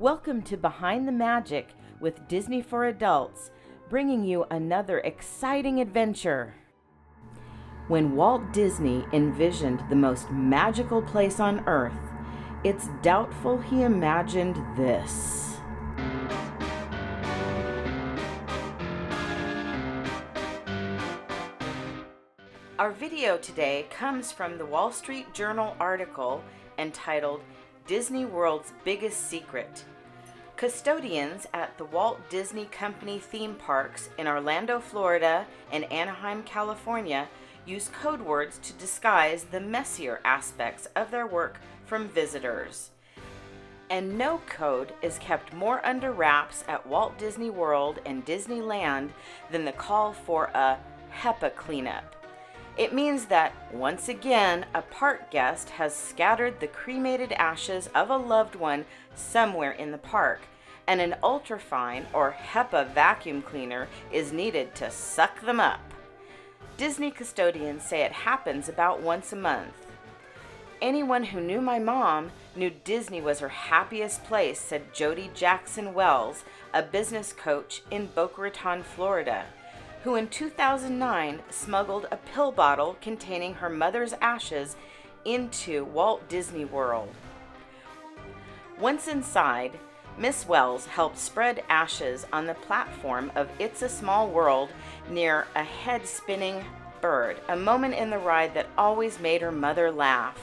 Welcome to Behind the Magic with Disney for Adults, bringing you another exciting adventure. When Walt Disney envisioned the most magical place on Earth, it's doubtful he imagined this. Our video today comes from the Wall Street Journal article entitled Disney World's Biggest Secret. Custodians at the Walt Disney Company theme parks in Orlando, Florida and Anaheim, California use code words to disguise the messier aspects of their work from visitors. And no code is kept more under wraps at Walt Disney World and Disneyland than the call for a HEPA cleanup. It means that, once again, a park guest has scattered the cremated ashes of a loved one somewhere in the park, and an ultrafine or HEPA vacuum cleaner is needed to suck them up. Disney custodians say it happens about once a month. Anyone who knew my mom knew Disney was her happiest place, said Jody Jackson Wells, a business coach in Boca Raton, Florida, who in 2009 smuggled a pill bottle containing her mother's ashes into Walt Disney World. Once inside, Miss Wells helped spread ashes on the platform of It's a Small World near a head-spinning bird, a moment in the ride that always made her mother laugh.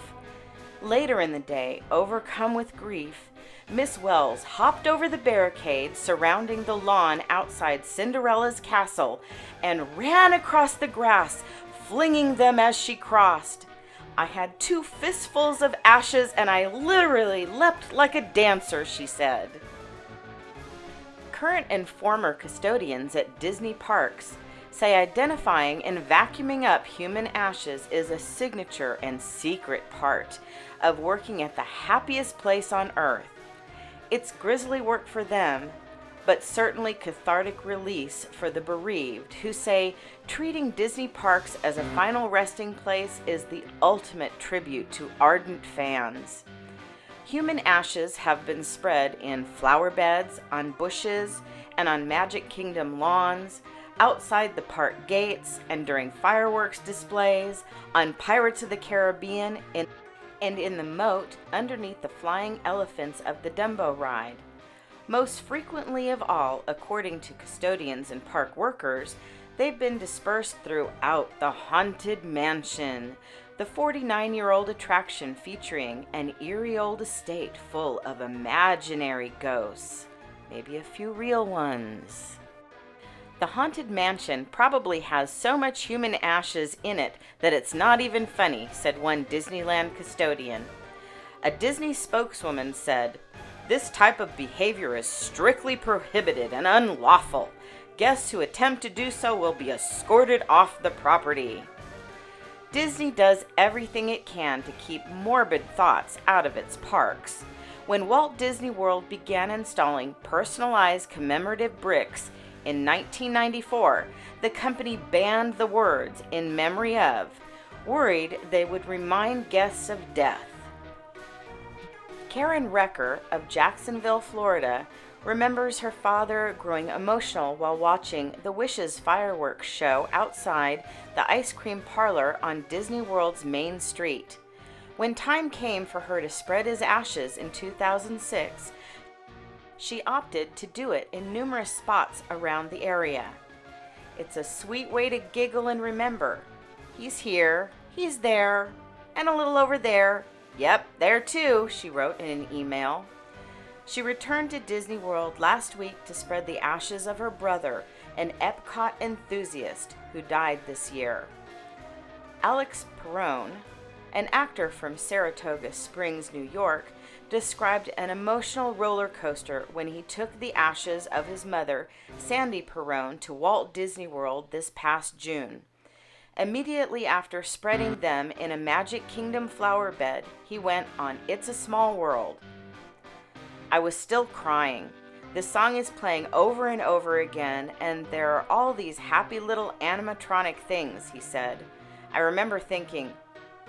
Later in the day, overcome with grief, Miss Wells hopped over the barricade surrounding the lawn outside Cinderella's castle and ran across the grass, flinging them as she crossed. I had 2 fistfuls of ashes and I literally leapt like a dancer, she said. Current and former custodians at Disney parks say identifying and vacuuming up human ashes is a signature and secret part of working at the happiest place on Earth. It's grisly work for them, but certainly cathartic release for the bereaved, who say treating Disney parks as a final resting place is the ultimate tribute to ardent fans. Human ashes have been spread in flower beds, on bushes, and on Magic Kingdom lawns, outside the park gates, and during fireworks displays, on Pirates of the Caribbean, and in the moat underneath the flying elephants of the Dumbo ride. Most frequently of all, according to custodians and park workers, they've been dispersed throughout the Haunted Mansion, the 49-year-old attraction featuring an eerie old estate full of imaginary ghosts, maybe a few real ones. The Haunted Mansion probably has so much human ashes in it that it's not even funny, said one Disneyland custodian. A Disney spokeswoman said, "This type of behavior is strictly prohibited and unlawful. Guests who attempt to do so will be escorted off the property." Disney does everything it can to keep morbid thoughts out of its parks. When Walt Disney World began installing personalized commemorative bricks in 1994, the company banned the words "in memory of," worried they would remind guests of death. Karen Recker of Jacksonville, Florida, remembers her father growing emotional while watching the Wishes fireworks show outside the ice cream parlor on Disney World's Main Street. When time came for her to spread his ashes in 2006, she opted to do it in numerous spots around the area. "It's a sweet way to giggle and remember. He's here, he's there, and a little over there. Yep, there too," she wrote in an email. She returned to Disney World last week to spread the ashes of her brother, an Epcot enthusiast who died this year. Alex Perrone, an actor from Saratoga Springs, New York, described an emotional roller coaster when he took the ashes of his mother, Sandy Perrone, to Walt Disney World this past June. Immediately after spreading them in a Magic Kingdom flower bed, he went on It's a Small World. I was still crying. This song is playing over and over again, and there are all these happy little animatronic things, he said. I remember thinking,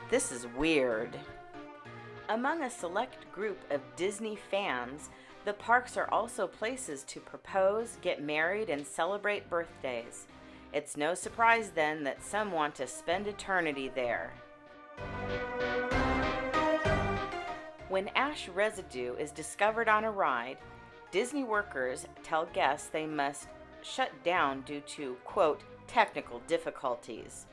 this is weird. Among a select group of Disney fans, the parks are also places to propose, get married, and celebrate birthdays. It's no surprise then that some want to spend eternity there. When ash residue is discovered on a ride, Disney workers tell guests they must shut down due to, quote, technical difficulties.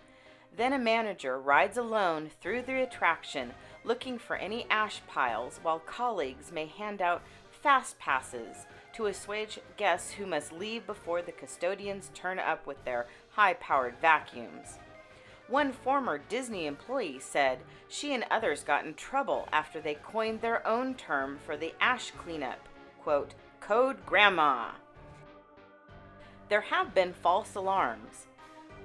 Then a manager rides alone through the attraction looking for any ash piles, while colleagues may hand out fast passes to assuage guests who must leave before the custodians turn up with their high-powered vacuums. One former Disney employee said she and others got in trouble after they coined their own term for the ash cleanup, quote, Code Grandma. There have been false alarms.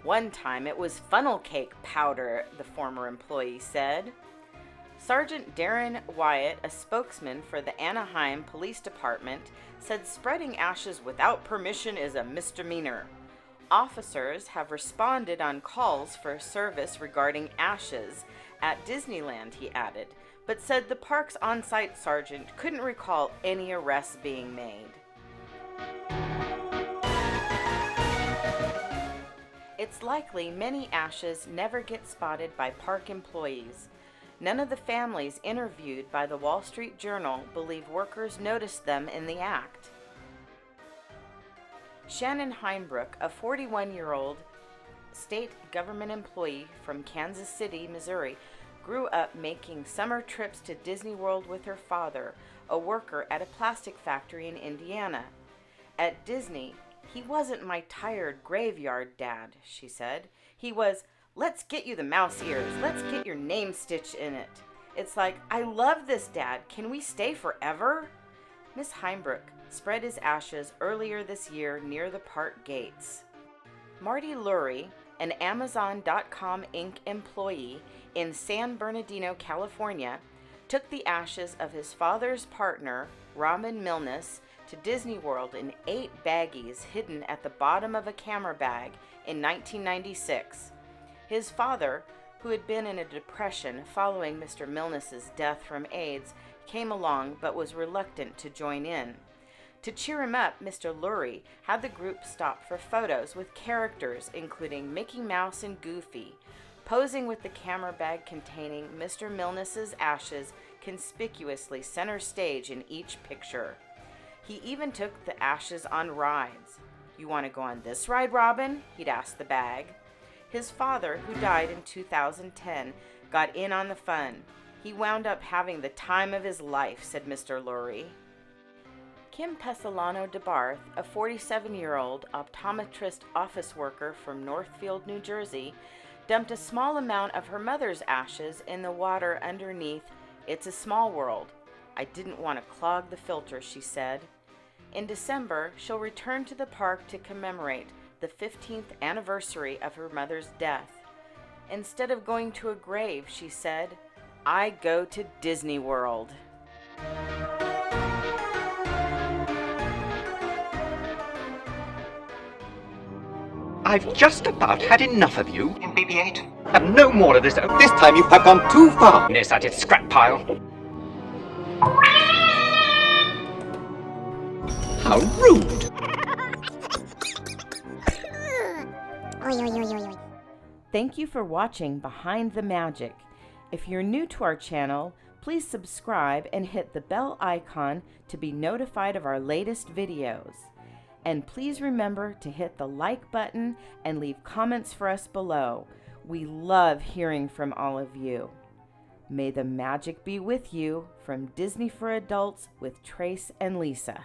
One time it was funnel cake powder, the former employee said. Sergeant Darren Wyatt, a spokesman for the Anaheim Police Department, said spreading ashes without permission is a misdemeanor. Officers have responded on calls for service regarding ashes at Disneyland, he added, but said the park's on-site sergeant couldn't recall any arrests being made. It's likely many ashes never get spotted by park employees. None of the families interviewed by the Wall Street Journal believe workers noticed them in the act. Shannon Heinbrook, a 41-year-old state government employee from Kansas City, Missouri, grew up making summer trips to Disney World with her father, a worker at a plastic factory in Indiana. At Disney, he wasn't my tired graveyard dad, she said. He was, let's get you the mouse ears, let's get your name stitched in it. It's like, I love this, Dad. Can we stay forever? Miss Heinbrook spread his ashes earlier this year near the park gates. Marty Lurie, an Amazon.com Inc. employee in San Bernardino, California, took the ashes of his father's partner, Robin Milnes, to Disney World in 8 baggies hidden at the bottom of a camera bag in 1996. His father, who had been in a depression following Mr. Milnes's death from AIDS, came along but was reluctant to join in. To cheer him up, Mr. Lurie had the group stop for photos with characters including Mickey Mouse and Goofy, posing with the camera bag containing Mr. Milnes's ashes conspicuously center stage in each picture. He even took the ashes on rides. You want to go on this ride, Robin? He'd ask the bag. His father, who died in 2010, got in on the fun. He wound up having the time of his life, said Mr. Lurie. Kim Pesolano DeBarth, a 47-year-old optometrist office worker from Northfield, New Jersey, dumped a small amount of her mother's ashes in the water underneath It's a Small World. I didn't want to clog the filter, she said. In December, she'll return to the park to commemorate the 15th anniversary of her mother's death. Instead of going to a grave, she said, I go to Disney World. I've just about had enough of you. In BB-8. And no more of this. This time you have gone too far. Nearsighted scrap pile. How rude. Thank you for watching Behind the Magic. If you're new to our channel, please subscribe and hit the bell icon to be notified of our latest videos. And please remember to hit the like button and leave comments for us below. We love hearing from all of you. May the magic be with you from Disney for Adults with Trace and Lisa.